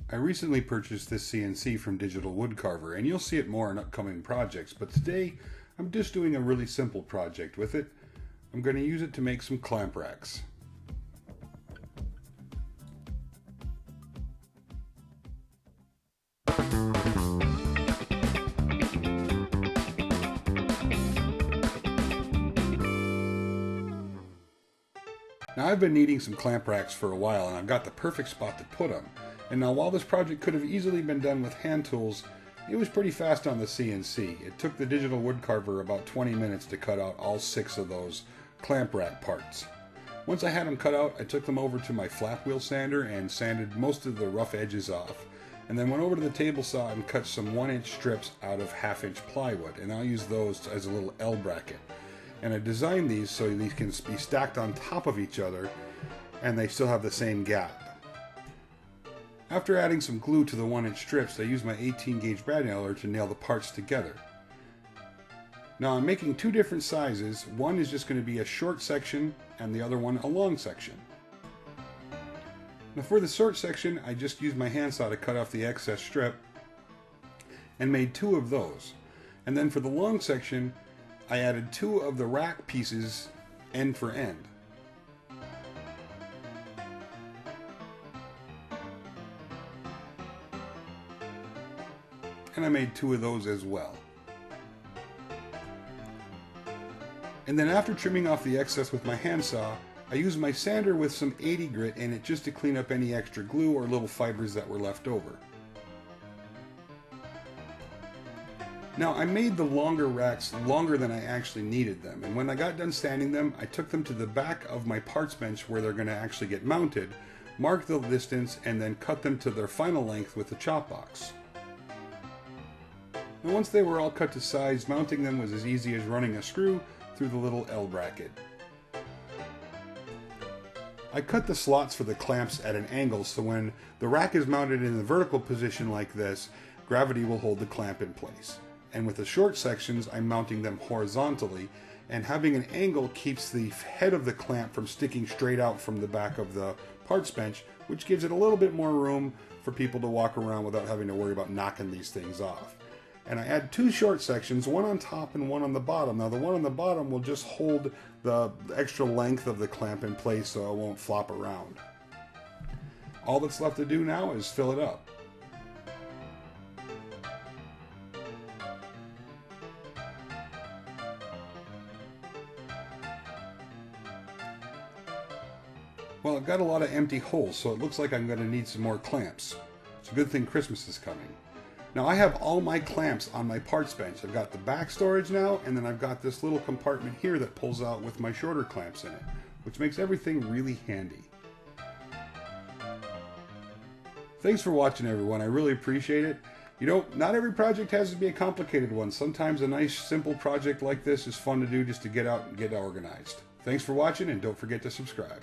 I recently purchased this CNC from Digital Woodcarver, and you'll see it more in upcoming projects, but today I'm just doing a really simple project with it. I'm going to use it to make some clamp racks. Now I've been needing some clamp racks for a while, and I've got the perfect spot to put them. And now while this project could have easily been done with hand tools, it was pretty fast on the CNC. It took the Digital Woodcarver about 20 minutes to cut out all 6 of those clamp rack parts. Once I had them cut out, I took them over to my flap wheel sander and sanded most of the rough edges off. And then went over to the table saw and cut some 1-inch strips out of 1/2-inch plywood, and I'll use those as a little L bracket. And I designed these so these can be stacked on top of each other and they still have the same gap. After adding some glue to the 1-inch strips, I used my 18-gauge brad nailer to nail the parts together. Now I'm making 2 different sizes. One is just going to be a short section and the other one a long section. Now for the short section, I just used my handsaw to cut off the excess strip and made 2 of those. And then for the long section, I added 2 of the rack pieces end for end. And I made 2 of those as well. And then after trimming off the excess with my handsaw, I used my sander with some 80 grit in it just to clean up any extra glue or little fibers that were left over. Now I made the longer racks longer than I actually needed them, and when I got done sanding them, I took them to the back of my parts bench where they're going to actually get mounted, marked the distance, and then cut them to their final length with the chop box. And once they were all cut to size, mounting them was as easy as running a screw through the little L bracket. I cut the slots for the clamps at an angle so when the rack is mounted in the vertical position like this, gravity will hold the clamp in place. And with the short sections, I'm mounting them horizontally, and having an angle keeps the head of the clamp from sticking straight out from the back of the parts bench, which gives it a little bit more room for people to walk around without having to worry about knocking these things off. And I add 2 short sections, one on top and one on the bottom. Now the one on the bottom will just hold the extra length of the clamp in place so it won't flop around. All that's left to do now is fill it up. Well, I've got a lot of empty holes, so it looks like I'm going to need some more clamps. It's a good thing Christmas is coming. Now I have all my clamps on my parts bench. I've got the back storage now, and then I've got this little compartment here that pulls out with my shorter clamps in it, which makes everything really handy. Thanks for watching, everyone. I really appreciate it. You know, not every project has to be a complicated one. Sometimes a nice, simple project like this is fun to do just to get out and get organized. Thanks for watching, and don't forget to subscribe.